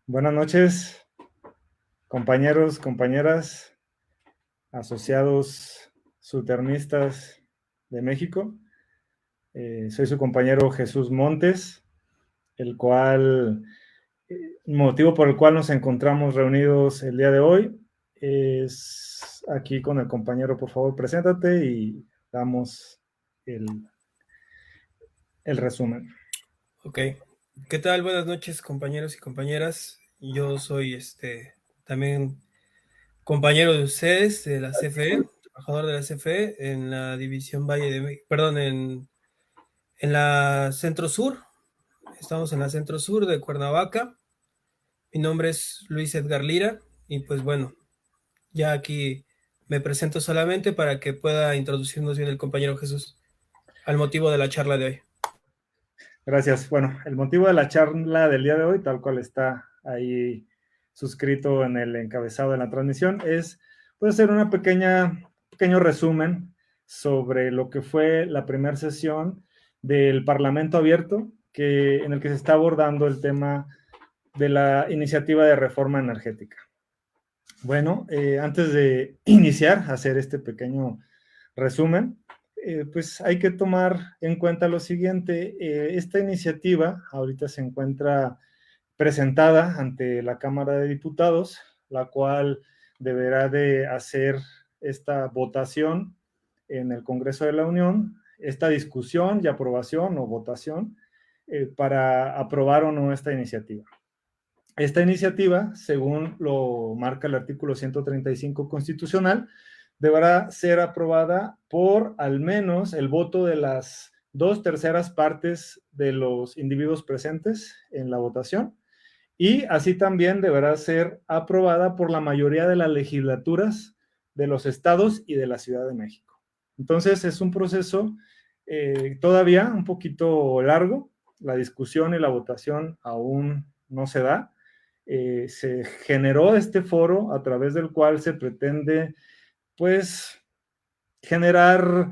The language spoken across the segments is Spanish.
Buenas noches, compañeros, compañeras, asociados suternistas de México. Soy su compañero Jesús Montes, el motivo por el cual nos encontramos reunidos el día de hoy es aquí con el compañero. Por favor, preséntate y damos el, el resumen. Ok. ¿Qué tal? Buenas noches, compañeros y compañeras. Yo soy también compañero de ustedes de la CFE, trabajador de la CFE en la división Valle de México, perdón, en la Centro Sur. Estamos en la Centro Sur de Cuernavaca. Mi nombre es Luis Edgar Lira y pues bueno, ya aquí me presento solamente para que pueda introducirnos bien el compañero Jesús al motivo de la charla de hoy. Gracias. Bueno, el motivo de la charla del día de hoy, tal cual está ahí suscrito en el encabezado de la transmisión, es puede ser una pequeño resumen sobre lo que fue la primera sesión del Parlamento Abierto, en el que se está abordando el tema de la iniciativa de reforma energética. Bueno, antes de iniciar a hacer este pequeño resumen, pues hay que tomar en cuenta lo siguiente. Esta iniciativa ahorita se encuentra presentada ante la Cámara de Diputados, la cual deberá de hacer esta votación en el Congreso de la Unión, esta discusión y aprobación o votación para aprobar o no esta iniciativa. Esta iniciativa, según lo marca el artículo 135 constitucional, deberá ser aprobada por al menos el voto de las 2/3 de los individuos presentes en la votación, y así también deberá ser aprobada por la mayoría de las legislaturas de los estados y de la Ciudad de México. Entonces es un proceso todavía un poquito largo. La discusión y la votación aún no se da. Se generó este foro a través del cual se pretende, pues, generar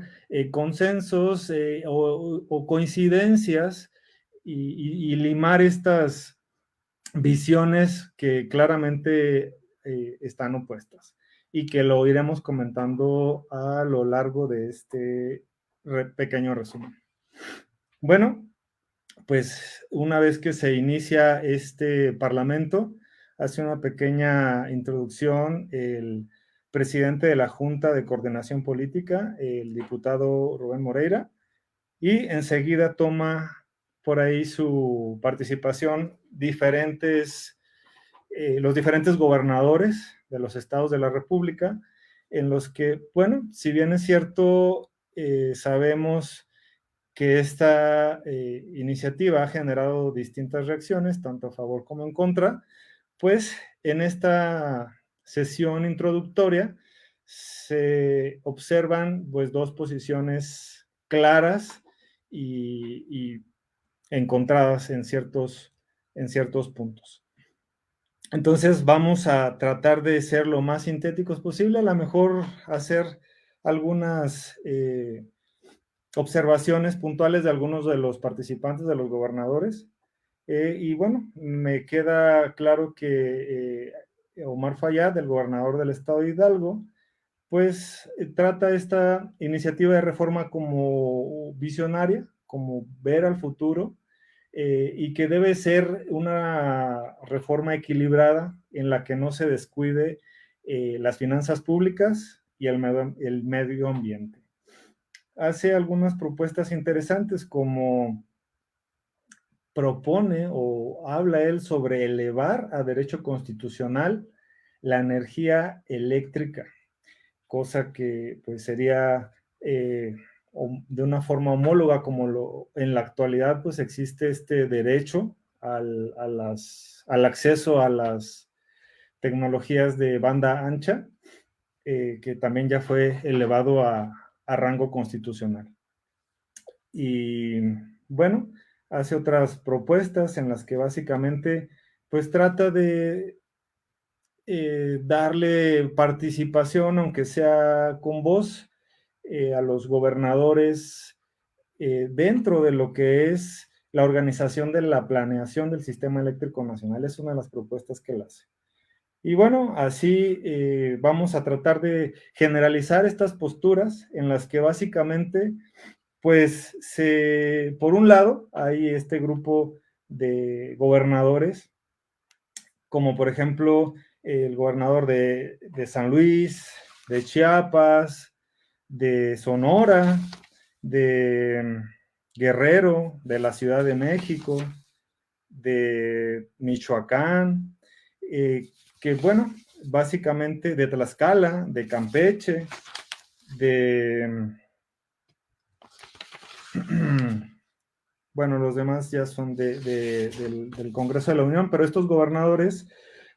consensos o coincidencias y limar estas visiones que claramente están opuestas y que lo iremos comentando a lo largo de este pequeño resumen. Bueno, pues una vez que se inicia este parlamento, hace una pequeña introducción el presidente de la Junta de Coordinación Política, el diputado Rubén Moreira, y enseguida toma por ahí su participación los diferentes gobernadores de los estados de la República, en los que, bueno, si bien es cierto, sabemos que esta iniciativa ha generado distintas reacciones, tanto a favor como en contra, pues en esta sesión introductoria se observan pues dos posiciones claras y encontradas en ciertos puntos. Entonces vamos a tratar de ser lo más sintéticos posible, a lo mejor hacer algunas observaciones puntuales de algunos de los participantes, de los gobernadores. Y bueno, me queda claro que Omar Fayad, el gobernador del estado de Hidalgo, pues trata esta iniciativa de reforma como visionaria, como ver al futuro, y que debe ser una reforma equilibrada en la que no se descuide las finanzas públicas y el medio ambiente. Hace algunas propuestas interesantes, como propone o habla él sobre elevar a derecho constitucional la energía eléctrica, cosa que pues sería de una forma homóloga como en la actualidad pues existe este derecho al acceso a las tecnologías de banda ancha, que también ya fue elevado a rango constitucional. Y bueno, hace otras propuestas en las que básicamente pues trata de darle participación, aunque sea con voz, a los gobernadores dentro de lo que es la organización de la planeación del sistema eléctrico nacional. Es una de las propuestas que él hace. Y bueno, así vamos a tratar de generalizar estas posturas en las que básicamente, pues, por un lado, hay este grupo de gobernadores, como por ejemplo el gobernador de San Luis, de Chiapas, de Sonora, de Guerrero, de la Ciudad de México, de Michoacán, que bueno, básicamente de Tlaxcala, de Campeche, de... Bueno, los demás ya son del Congreso de la Unión, pero estos gobernadores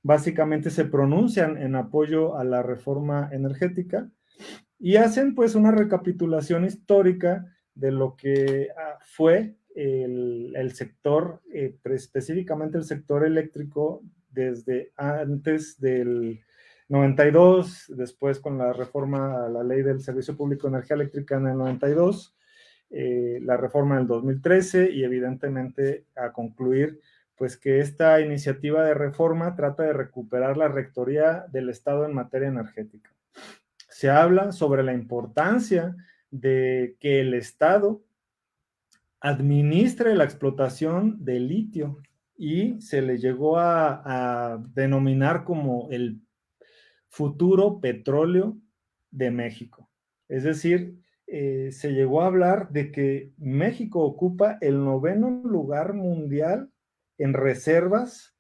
básicamente se pronuncian en apoyo a la reforma energética y hacen pues una recapitulación histórica de lo que fue el sector, específicamente el sector eléctrico desde antes del 92, después con la reforma a la ley del Servicio Público de Energía Eléctrica en el 92, la reforma del 2013 y evidentemente a concluir pues que esta iniciativa de reforma trata de recuperar la rectoría del Estado en materia energética. Se habla sobre la importancia de que el Estado administre la explotación de litio y se le llegó a denominar como el futuro petróleo de México. Es decir, se llegó a hablar de que México ocupa el 9º lugar mundial en reservas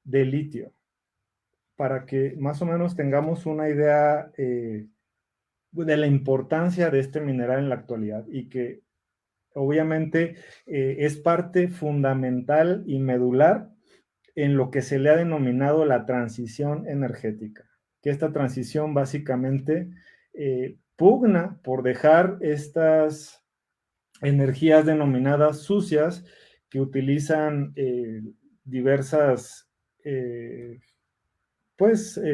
de litio, para que más o menos tengamos una idea de la importancia de este mineral en la actualidad y que obviamente es parte fundamental y medular en lo que se le ha denominado la transición energética, que esta transición básicamente pugna por dejar estas energías denominadas sucias que utilizan diversas,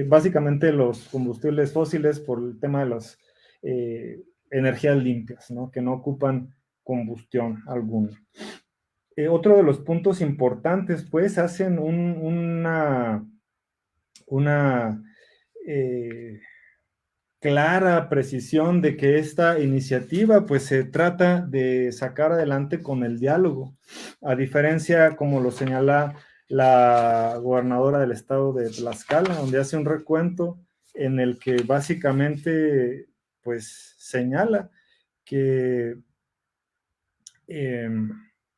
básicamente los combustibles fósiles por el tema de las energías limpias, ¿no? Que no ocupan combustión alguna. Otro de los puntos importantes, pues, hacen una clara precisión de que esta iniciativa, pues, se trata de sacar adelante con el diálogo, a diferencia, como lo señala la gobernadora del estado de Tlaxcala, donde hace un recuento en el que básicamente, pues, señala que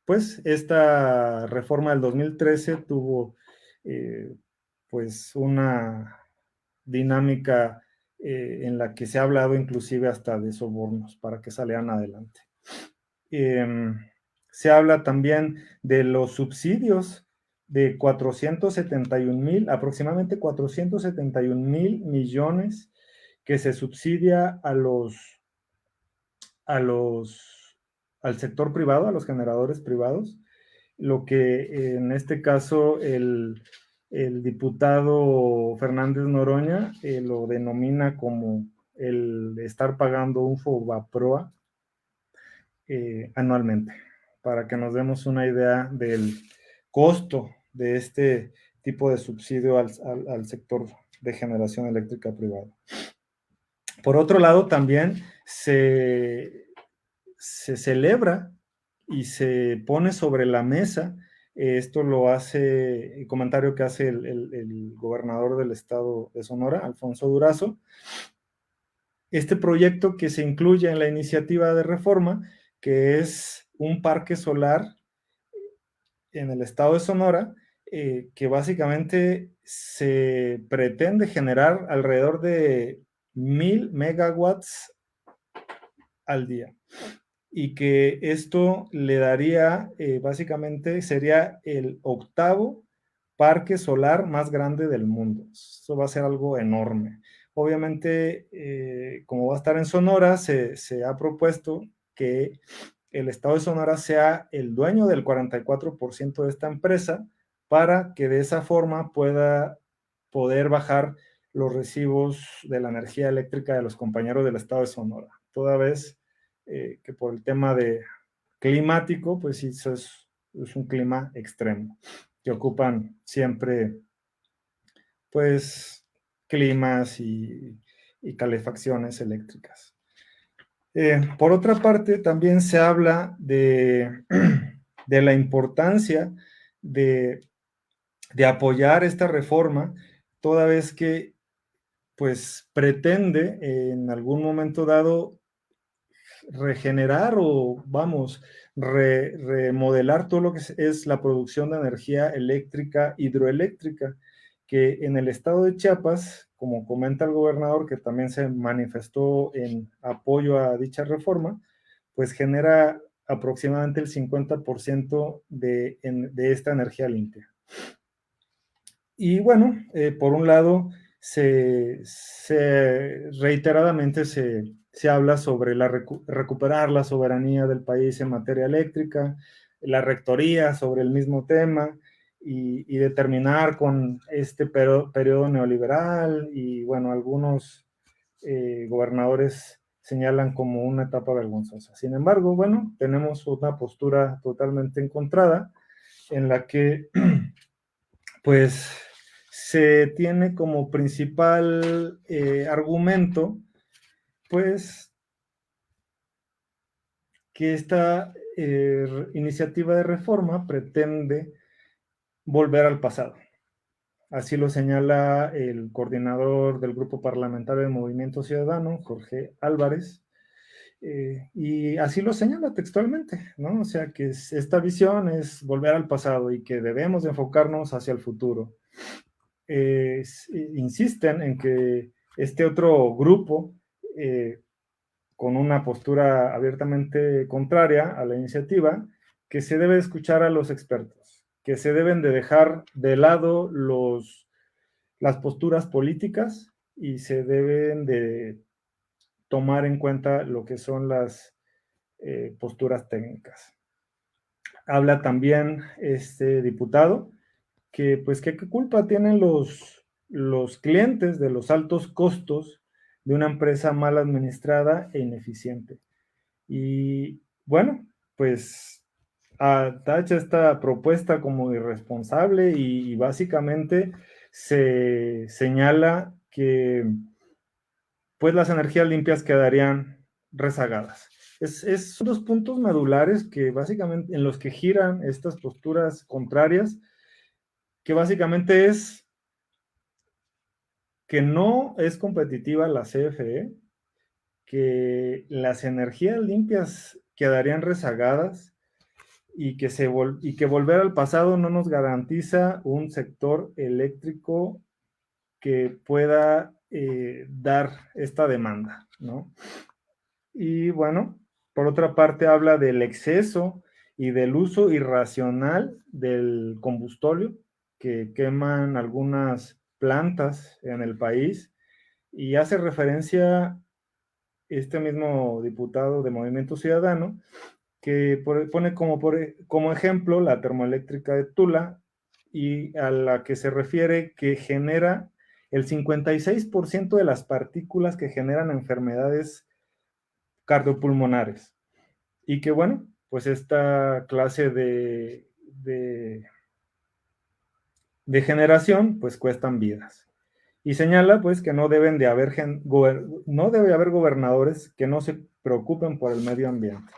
pues esta reforma del 2013 tuvo pues una dinámica en la que se ha hablado inclusive hasta de sobornos para que salieran adelante. Se habla también de los subsidios de aproximadamente 471 mil millones que se subsidia al sector privado, a los generadores privados, lo que en este caso el diputado Fernández Noroña lo denomina como el estar pagando un FOBAPROA anualmente, para que nos demos una idea del costo de este tipo de subsidio al sector de generación eléctrica privado. Por otro lado, también se celebra y se pone sobre la mesa, esto lo hace, el comentario que hace el gobernador del estado de Sonora, Alfonso Durazo, este proyecto que se incluye en la iniciativa de reforma, que es un parque solar en el estado de Sonora, que básicamente se pretende generar alrededor de 1000 megawatts al día. Y que esto le daría, básicamente sería el 8º parque solar más grande del mundo. Esto va a ser algo enorme. Obviamente, como va a estar en Sonora, se ha propuesto que el estado de Sonora sea el dueño del 44% de esta empresa para que de esa forma poder bajar los recibos de la energía eléctrica de los compañeros del estado de Sonora. Toda vez que por el tema de climático, pues eso es es un clima extremo, que ocupan siempre, pues, climas y calefacciones eléctricas. Por otra parte, también se habla de la importancia de, de apoyar esta reforma, toda vez que pues pretende en algún momento dado regenerar o vamos, remodelar todo lo que es la producción de energía eléctrica hidroeléctrica, que en el estado de Chiapas, como comenta el gobernador, que también se manifestó en apoyo a dicha reforma, pues genera aproximadamente el 50% de esta energía limpia. Y bueno, por un lado, reiteradamente se habla sobre recuperar la soberanía del país en materia eléctrica, la rectoría sobre el mismo tema y determinar con este periodo neoliberal y bueno, algunos gobernadores señalan como una etapa vergonzosa. Sin embargo, bueno, tenemos una postura totalmente encontrada en la que pues se tiene como principal argumento, pues, que esta iniciativa de reforma pretende volver al pasado. Así lo señala el coordinador del Grupo Parlamentario de Movimiento Ciudadano, Jorge Álvarez, y así lo señala textualmente, ¿no? O sea, que esta visión es volver al pasado y que debemos de enfocarnos hacia el futuro. Insisten en que este otro grupo, con una postura abiertamente contraria a la iniciativa, que se debe escuchar a los expertos, que se deben de dejar de lado las posturas políticas y se deben de tomar en cuenta lo que son las posturas técnicas. Habla también este diputado que pues qué culpa tienen los clientes de los altos costos de una empresa mal administrada e ineficiente. Y bueno, pues tacha esta propuesta como irresponsable y básicamente se señala que pues las energías limpias quedarían rezagadas. Son dos puntos medulares que básicamente en los que giran estas posturas contrarias, que básicamente es que no es competitiva la CFE, que las energías limpias quedarían rezagadas y que volver al pasado no nos garantiza un sector eléctrico que pueda dar esta demanda, ¿no? Y bueno, por otra parte habla del exceso y del uso irracional del combustorio que queman algunas plantas en el país y hace referencia este mismo diputado de Movimiento Ciudadano que pone como ejemplo la termoeléctrica de Tula y a la que se refiere que genera el 56% de las partículas que generan enfermedades cardiopulmonares. Y que bueno, pues esta clase de generación pues cuestan vidas. Y señala pues que no debe haber gobernadores que no se preocupen por el medio ambiente.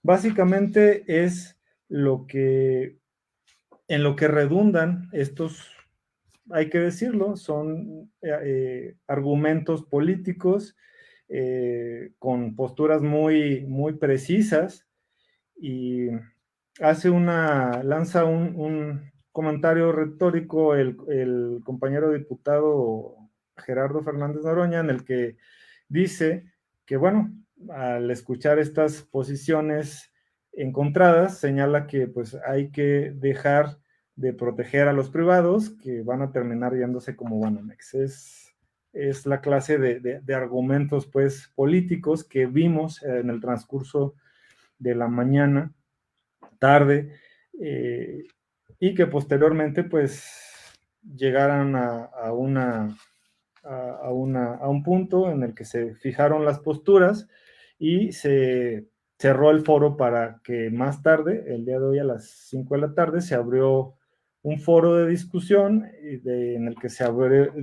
Básicamente es en lo que redundan estos, hay que decirlo, son argumentos políticos con posturas muy, muy precisas y lanza un comentario retórico el compañero diputado Gerardo Fernández Noroña, en el que dice que, bueno, al escuchar estas posiciones encontradas, señala que pues hay que dejar de proteger a los privados que van a terminar yéndose como Banamex. Es la clase de argumentos pues políticos que vimos en el transcurso de la mañana, tarde, y que posteriormente pues llegaran a un punto en el que se fijaron las posturas y se cerró el foro para que más tarde, el día de hoy a las 5 de la tarde, se abrió un foro de discusión en el que se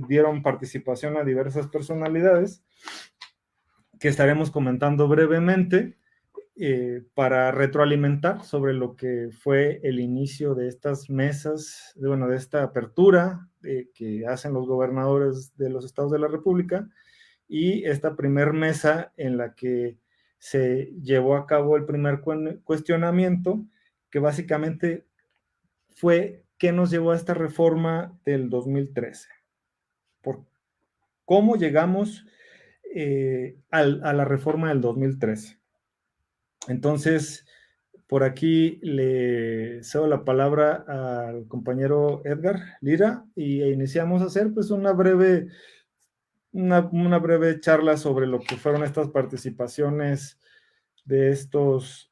dieron participación a diversas personalidades que estaremos comentando brevemente para retroalimentar sobre lo que fue el inicio de estas mesas, de esta apertura que hacen los gobernadores de los estados de la República, y esta primer mesa en la que se llevó a cabo el primer cuestionamiento, que básicamente fue qué nos llevó a esta reforma del 2013. ¿Por cómo llegamos a la reforma del 2013? Entonces, por aquí le cedo la palabra al compañero Edgar Lira y iniciamos a hacer pues una breve charla sobre lo que fueron estas participaciones de estos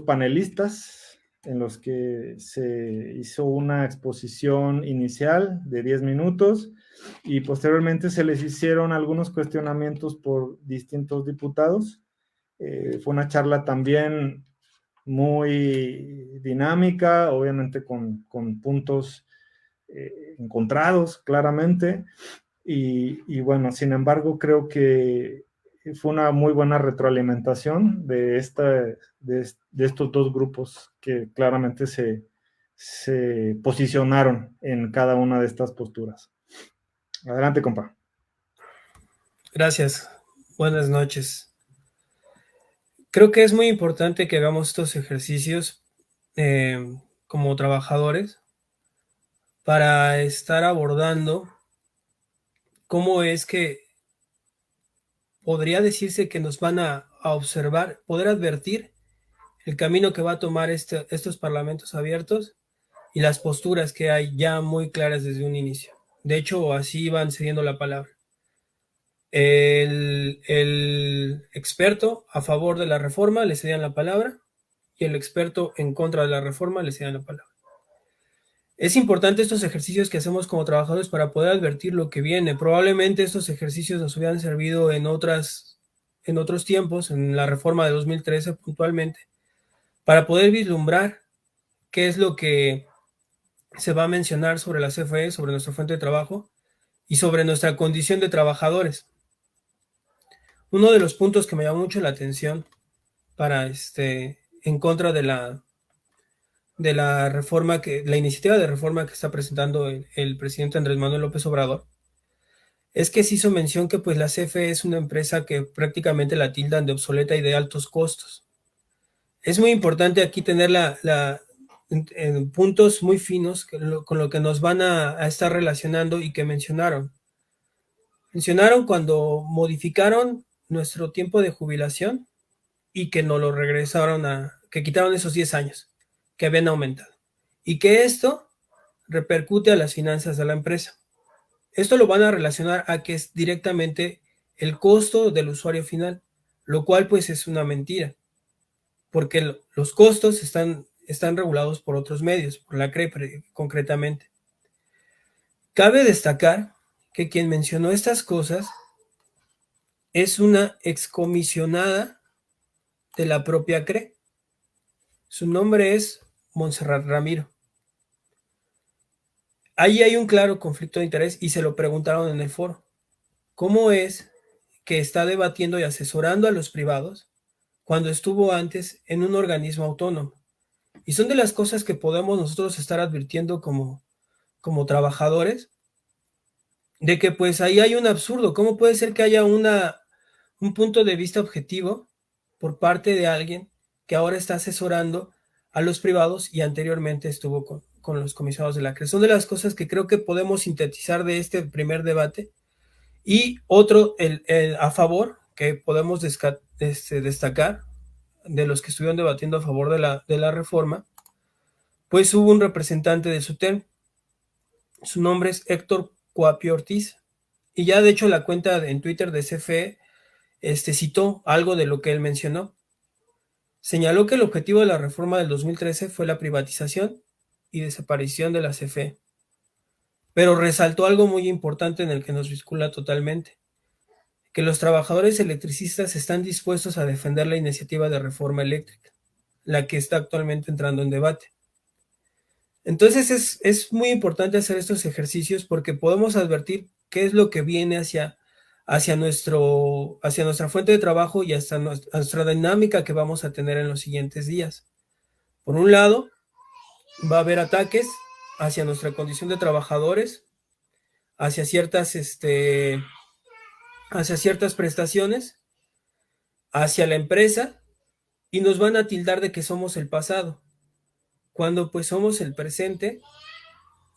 panelistas, en los que se hizo una exposición inicial de 10 minutos y posteriormente se les hicieron algunos cuestionamientos por distintos diputados. Fue una charla también muy dinámica, obviamente con puntos encontrados claramente, y bueno, sin embargo, creo que fue una muy buena retroalimentación de estos dos grupos que claramente se posicionaron en cada una de estas posturas. Adelante, compa. Gracias. Buenas noches. Creo que es muy importante que hagamos estos ejercicios como trabajadores para estar abordando cómo es que podría decirse que nos van a observar, poder advertir el camino que va a tomar estos parlamentos abiertos y las posturas que hay ya muy claras desde un inicio. De hecho, así van cediendo la palabra. El experto a favor de la reforma le cedían la palabra y el experto en contra de la reforma le cedían la palabra. Es importante estos ejercicios que hacemos como trabajadores para poder advertir lo que viene. Probablemente estos ejercicios nos hubieran servido en otros tiempos, en la reforma de 2013 puntualmente, para poder vislumbrar qué es lo que se va a mencionar sobre la CFE, sobre nuestra fuente de trabajo y sobre nuestra condición de trabajadores. Uno de los puntos que me llamó mucho la atención para en contra de la reforma la iniciativa de reforma que está presentando el presidente Andrés Manuel López Obrador, es que se hizo mención que pues la CFE es una empresa que prácticamente la tildan de obsoleta y de altos costos. Es muy importante aquí tener en puntos muy finos con lo que nos van a estar relacionando y que mencionaron. Mencionaron cuando modificaron nuestro tiempo de jubilación y que nos lo regresaron que quitaron esos 10 años que habían aumentado y que esto repercute a las finanzas de la empresa. Esto lo van a relacionar a que es directamente el costo del usuario final, lo cual pues es una mentira, porque los costos están regulados por otros medios, por la CRE concretamente. Cabe destacar que quien mencionó estas cosas es una excomisionada de la propia CRE. Su nombre es Montserrat Ramiro. Ahí hay un claro conflicto de interés y se lo preguntaron en el foro. ¿Cómo es que está debatiendo y asesorando a los privados cuando estuvo antes en un organismo autónomo? Y son de las cosas que podemos nosotros estar advirtiendo como trabajadores, de que pues ahí hay un absurdo. ¿Cómo puede ser que haya un punto de vista objetivo por parte de alguien que ahora está asesorando a los privados y anteriormente estuvo con los comisionados de la CRE? Son de las cosas que creo que podemos sintetizar de este primer debate. Y otro, el a favor, que podemos destacar de los que estuvieron debatiendo a favor de la reforma, pues hubo un representante de SUTEM. Su nombre es Héctor Coapio Ortiz. Y ya de hecho la cuenta en Twitter de CFE citó algo de lo que él mencionó. Señaló que el objetivo de la reforma del 2013 fue la privatización y desaparición de la CFE. Pero resaltó algo muy importante en el que nos vincula totalmente, que los trabajadores electricistas están dispuestos a defender la iniciativa de reforma eléctrica, la que está actualmente entrando en debate. Entonces es muy importante hacer estos ejercicios porque podemos advertir qué es lo que viene hacia nuestra fuente de trabajo y hasta nuestra dinámica que vamos a tener en los siguientes días. Por un lado, va a haber ataques hacia nuestra condición de trabajadores, hacia ciertas prestaciones, hacia la empresa, y nos van a tildar de que somos el pasado, cuando pues somos el presente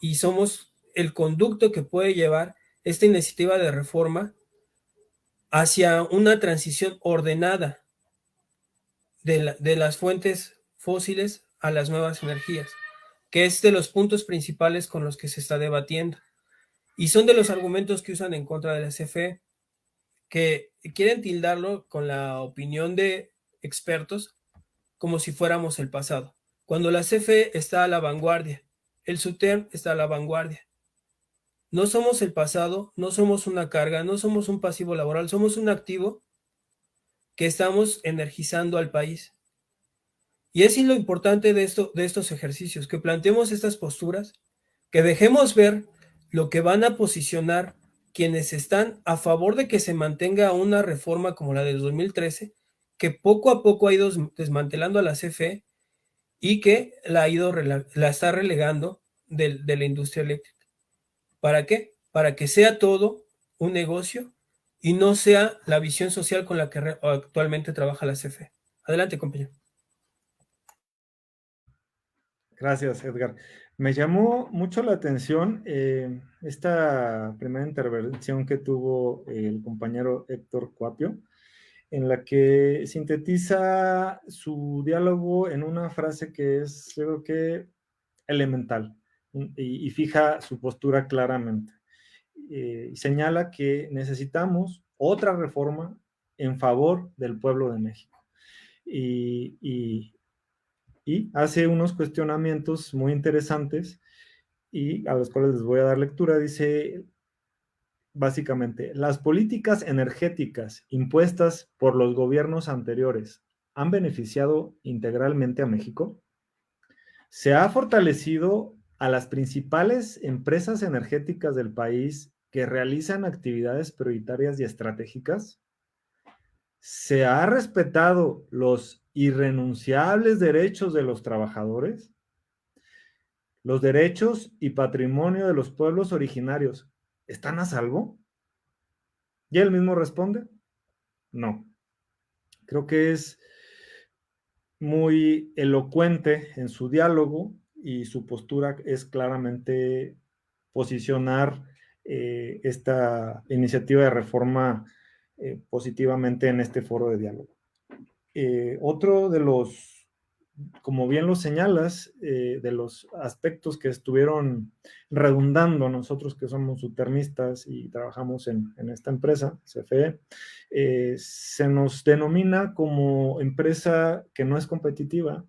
y somos el conducto que puede llevar esta iniciativa de reforma hacia una transición ordenada de las fuentes fósiles a las nuevas energías, que es de los puntos principales con los que se está debatiendo. Y son de los argumentos que usan en contra de la CFE, que quieren tildarlo con la opinión de expertos como si fuéramos el pasado, cuando la CFE está a la vanguardia, el SUTEM está a la vanguardia. No somos el pasado, no somos una carga, no somos un pasivo laboral, somos un activo que estamos energizando al país. Y es lo importante de estos ejercicios, que planteemos estas posturas, que dejemos ver lo que van a posicionar quienes están a favor de que se mantenga una reforma como la del 2013, que poco a poco ha ido desmantelando a la CFE y que la está relegando de la industria eléctrica. ¿Para qué? Para que sea todo un negocio y no sea la visión social con la que actualmente trabaja la CFE. Adelante, compañero. Gracias, Edgar. Me llamó mucho la atención esta primera intervención que tuvo el compañero Héctor Cuapio, en la que sintetiza su diálogo en una frase que es, creo que, elemental y fija su postura claramente. Y señala que necesitamos otra reforma en favor del pueblo de México. Y hace unos cuestionamientos muy interesantes y a los cuales les voy a dar lectura. Dice, básicamente, las políticas energéticas impuestas por los gobiernos anteriores han beneficiado integralmente a México. Se ha fortalecido a las principales empresas energéticas del país que realizan actividades prioritarias y estratégicas. ¿Se ha respetado los irrenunciables derechos de los trabajadores? ¿Los derechos y patrimonio de los pueblos originarios están a salvo? Y él mismo responde, no. Creo que es muy elocuente en su diálogo y su postura es claramente posicionar esta iniciativa de reforma positivamente en este foro de diálogo. Otro de los, como bien lo señalas, de los aspectos que estuvieron redundando nosotros que somos sutermistas y trabajamos en esta empresa, CFE, se nos denomina como empresa que no es competitiva,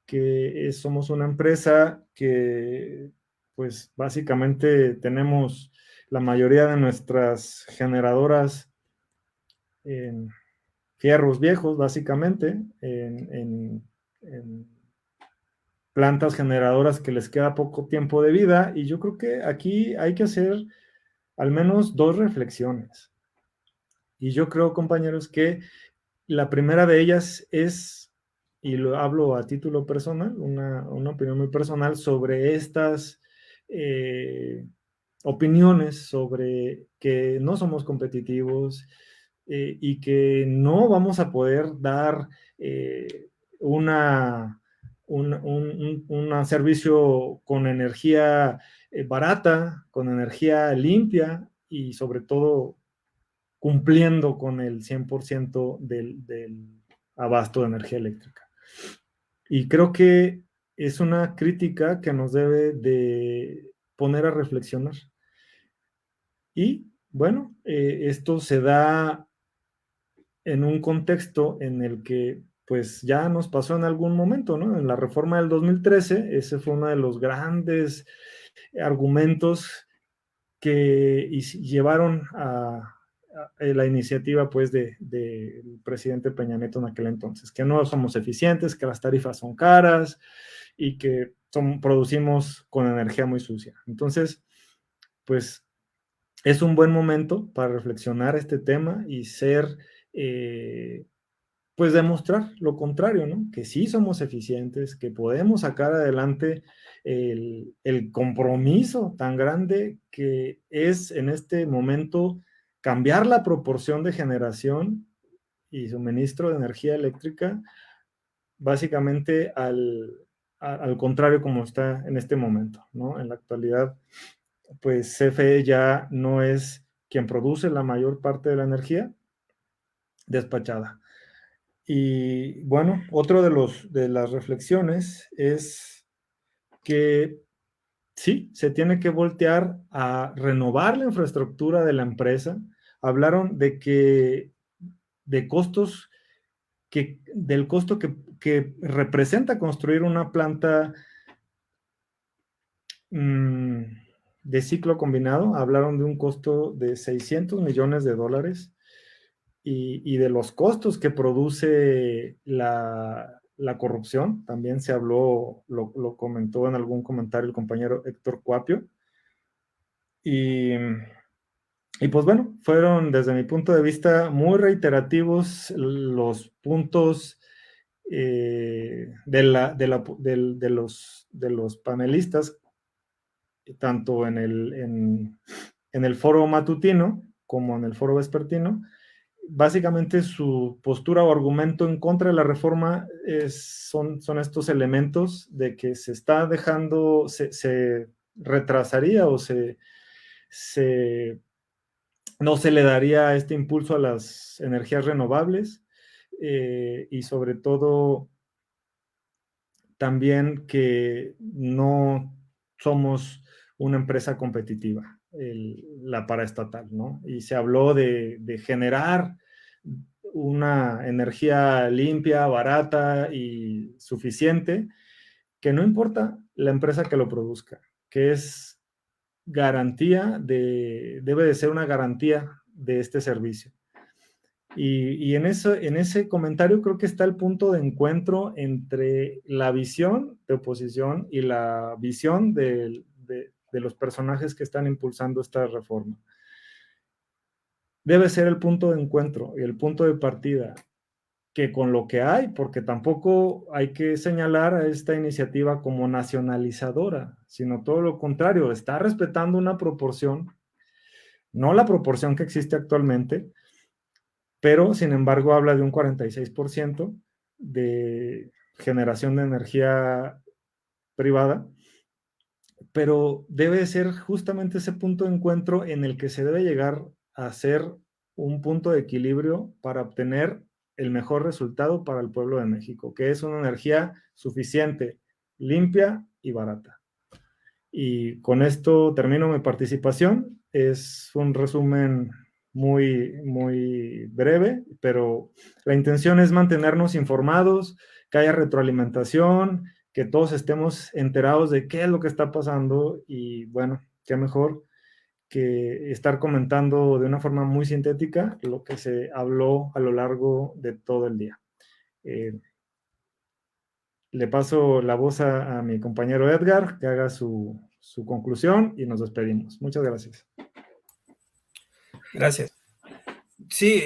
que somos una empresa que pues básicamente tenemos la mayoría de nuestras generadoras en fierros viejos, básicamente, en plantas generadoras que les queda poco tiempo de vida, y yo creo que aquí hay que hacer al menos dos reflexiones. Y yo creo, compañeros, que la primera de ellas es, y lo hablo a título personal, una opinión muy personal sobre estas opiniones sobre que no somos competitivos y que no vamos a poder dar un servicio con energía barata, con energía limpia y sobre todo cumpliendo con el 100% del abasto de energía eléctrica. Y creo que es una crítica que nos debe de poner a reflexionar. Y bueno, esto se da en un contexto en el que pues ya nos pasó en algún momento, ¿no? En la reforma del 2013, ese fue uno de los grandes argumentos que llevaron la iniciativa pues del presidente Peña Nieto en aquel entonces, que no somos eficientes, que las tarifas son caras y que producimos con energía muy sucia. Entonces, pues es un buen momento para reflexionar este tema y pues demostrar lo contrario, ¿no? Que sí somos eficientes, que podemos sacar adelante el compromiso tan grande que es en este momento cambiar la proporción de generación y suministro de energía eléctrica básicamente al contrario como está en este momento, ¿no? En la actualidad, pues CFE ya no es quien produce la mayor parte de la energía despachada. Y bueno, otro de las reflexiones es que sí, se tiene que voltear a renovar la infraestructura de la empresa. Hablaron de costos, del costo que representa construir una planta de ciclo combinado. Hablaron de un costo de $600 millones y de los costos que produce la corrupción. También se habló, lo comentó en algún comentario el compañero Héctor Cuapio. Y pues bueno, fueron desde mi punto de vista muy reiterativos los puntos de los panelistas, tanto en el foro matutino como en el foro vespertino. Básicamente su postura o argumento en contra de la reforma son estos elementos de que se está dejando, se retrasaría o no se le daría este impulso a las energías renovables y sobre todo también que no somos una empresa competitiva, la paraestatal, ¿no? Y se habló de generar una energía limpia, barata y suficiente, que no importa la empresa que lo produzca, que es debe de ser una garantía de este servicio. Y en ese comentario creo que está el punto de encuentro entre la visión de oposición y la visión de los personajes que están impulsando esta reforma. Debe ser el punto de encuentro y el punto de partida, que con lo que hay, porque tampoco hay que señalar a esta iniciativa como nacionalizadora, sino todo lo contrario, está respetando una proporción, no la proporción que existe actualmente, pero sin embargo habla de un 46% de generación de energía privada, pero debe ser justamente ese punto de encuentro en el que se debe llegar a ser un punto de equilibrio para obtener el mejor resultado para el pueblo de México, que es una energía suficiente, limpia y barata. Y con esto termino mi participación. Es un resumen muy breve, pero la intención es mantenernos informados, que haya retroalimentación, que todos estemos enterados de qué es lo que está pasando y bueno, qué mejor que estar comentando de una forma muy sintética lo que se habló a lo largo de todo el día. Le paso la voz a mi compañero Edgar, que haga su conclusión y nos despedimos. Muchas gracias. Gracias. Sí,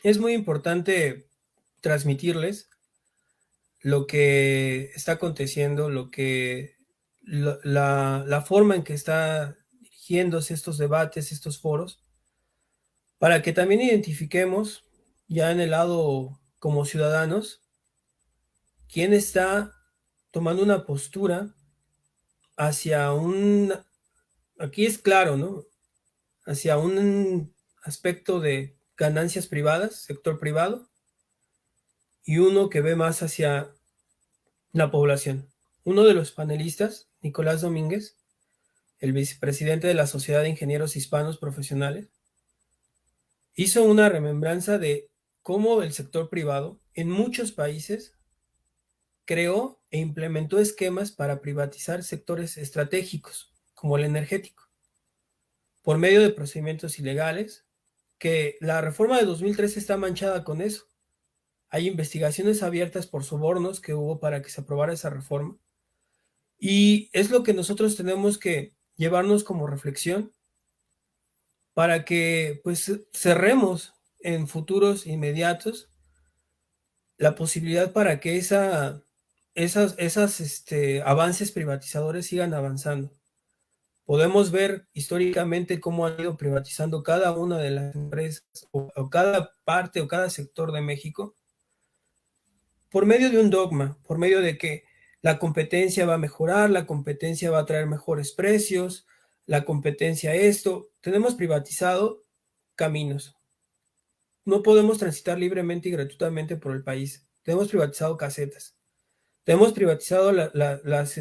es muy importante transmitirles lo que está aconteciendo, la forma en que está dirigiéndose estos debates, estos foros, para que también identifiquemos ya en el lado como ciudadanos quién está tomando una postura hacia aquí es claro, ¿no? Hacia un aspecto de ganancias privadas, sector privado, y uno que ve más hacia la población. Uno de los panelistas, Nicolás Domínguez, el vicepresidente de la Sociedad de Ingenieros Hispanos Profesionales, hizo una remembranza de cómo el sector privado en muchos países creó e implementó esquemas para privatizar sectores estratégicos, como el energético. por medio de procedimientos ilegales, que la reforma de 2013 está manchada con eso. Hay investigaciones abiertas por sobornos que hubo para que se aprobara esa reforma. Y es lo que nosotros tenemos que llevarnos como reflexión para que pues cerremos en futuros inmediatos la posibilidad para que esas avances privatizadores sigan avanzando. Podemos ver históricamente cómo han ido privatizando cada una de las empresas o cada parte o cada sector de México por medio de un dogma, por medio de que la competencia va a mejorar, la competencia va a traer mejores precios, la competencia esto. Tenemos privatizado caminos. No podemos transitar libremente y gratuitamente por el país. Tenemos privatizado casetas. Tenemos privatizado las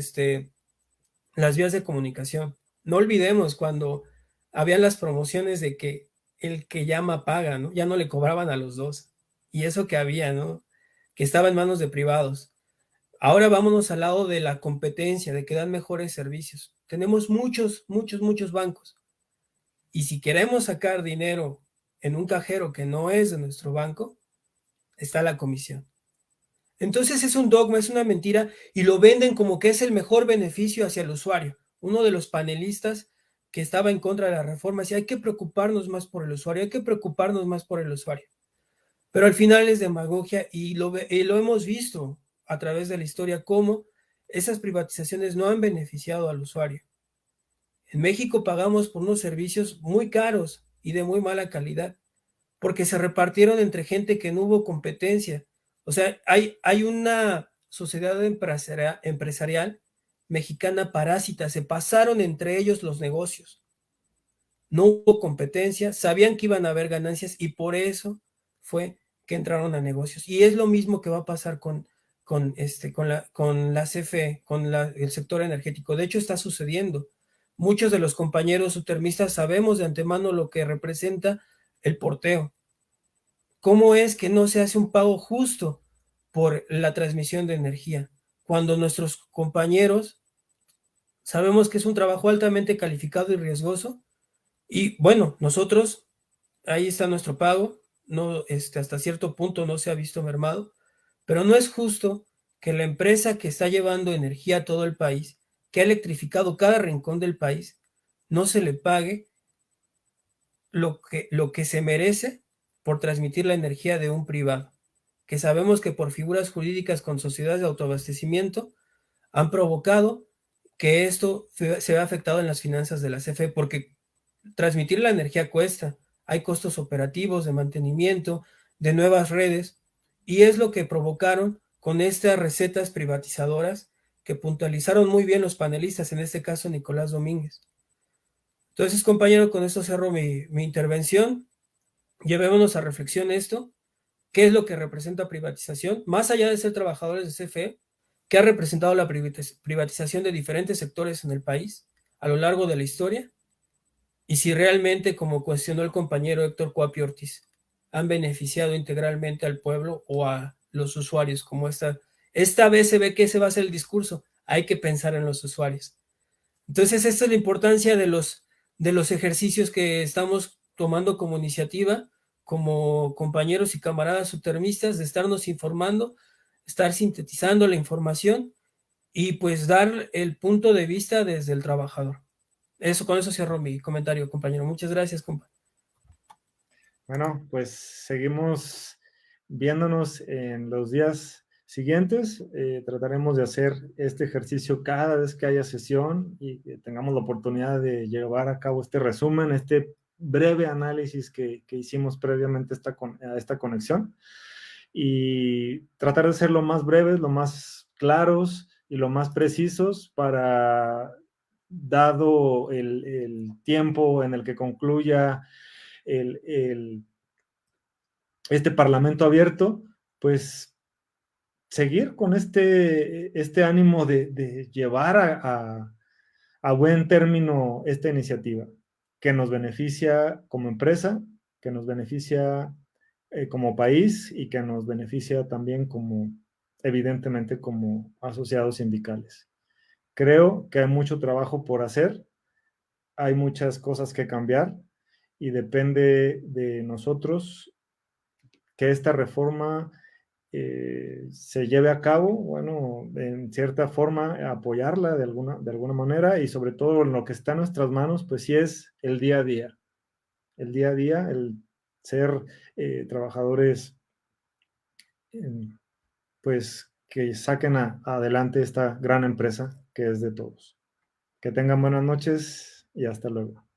vías de comunicación. No olvidemos cuando habían las promociones de que el que llama paga, ¿no? Ya no le cobraban a los dos. Y eso que había, ¿no? Que estaba en manos de privados. Ahora vámonos al lado de la competencia, de que dan mejores servicios. Tenemos muchos bancos. Y si queremos sacar dinero en un cajero que no es de nuestro banco, está la comisión. Entonces es un dogma, es una mentira y lo venden como que es el mejor beneficio hacia el usuario. Uno de los panelistas que estaba en contra de la reforma decía, hay que preocuparnos más por el usuario, hay que preocuparnos más por el usuario. Pero al final es demagogia y lo hemos visto a través de la historia cómo esas privatizaciones no han beneficiado al usuario. En México pagamos por unos servicios muy caros y de muy mala calidad porque se repartieron entre gente que no hubo competencia. O sea, hay una sociedad empresarial mexicana parásita, se pasaron entre ellos los negocios. No hubo competencia, sabían que iban a haber ganancias y por eso fue que entraron a negocios. Y es lo mismo que va a pasar con la CFE, el sector energético. De hecho, está sucediendo. Muchos de los compañeros sutermistas sabemos de antemano lo que representa el porteo. ¿Cómo es que no se hace un pago justo por la transmisión de energía? Cuando nuestros compañeros sabemos que es un trabajo altamente calificado y riesgoso, y bueno, nosotros, ahí está nuestro pago, no, hasta cierto punto no se ha visto mermado, pero no es justo que la empresa que está llevando energía a todo el país, que ha electrificado cada rincón del país, no se le pague lo que se merece por transmitir la energía de un privado, que sabemos que por figuras jurídicas con sociedades de autoabastecimiento han provocado que esto se vea afectado en las finanzas de la CFE, porque transmitir la energía cuesta, hay costos operativos de mantenimiento, de nuevas redes, y es lo que provocaron con estas recetas privatizadoras que puntualizaron muy bien los panelistas, en este caso Nicolás Domínguez. Entonces, compañero, con esto cerro mi intervención. Llevémonos a reflexión esto. ¿Qué es lo que representa privatización? Más allá de ser trabajadores de CFE, ¿qué ha representado la privatización de diferentes sectores en el país a lo largo de la historia? Y si realmente, como cuestionó el compañero Héctor Cuapi Ortiz, han beneficiado integralmente al pueblo o a los usuarios, como esta vez se ve que ese va a ser el discurso, hay que pensar en los usuarios. Entonces, esta es la importancia de los ejercicios que estamos tomando como iniciativa, como compañeros y camaradas subtermistas, de estarnos informando, estar sintetizando la información y pues dar el punto de vista desde el trabajador. Con eso cierro mi comentario, compañero. Muchas gracias, compa. Bueno, pues seguimos viéndonos en los días siguientes. Trataremos de hacer este ejercicio cada vez que haya sesión y que tengamos la oportunidad de llevar a cabo este resumen, este breve análisis que hicimos previamente a esta conexión y tratar de ser lo más breves, lo más claros y lo más precisos para, dado el tiempo en el que concluya este parlamento abierto, pues seguir con este ánimo de llevar a buen término esta iniciativa que nos beneficia como empresa, que nos beneficia como país y que nos beneficia también evidentemente, como asociados sindicales. Creo que hay mucho trabajo por hacer. hay muchas cosas que cambiar y depende de nosotros que esta reforma se lleve a cabo, bueno, en cierta forma apoyarla de alguna manera y sobre todo en lo que está en nuestras manos, pues sí es el día a día, el ser trabajadores, pues que saquen adelante esta gran empresa que es de todos. Que tengan buenas noches y hasta luego.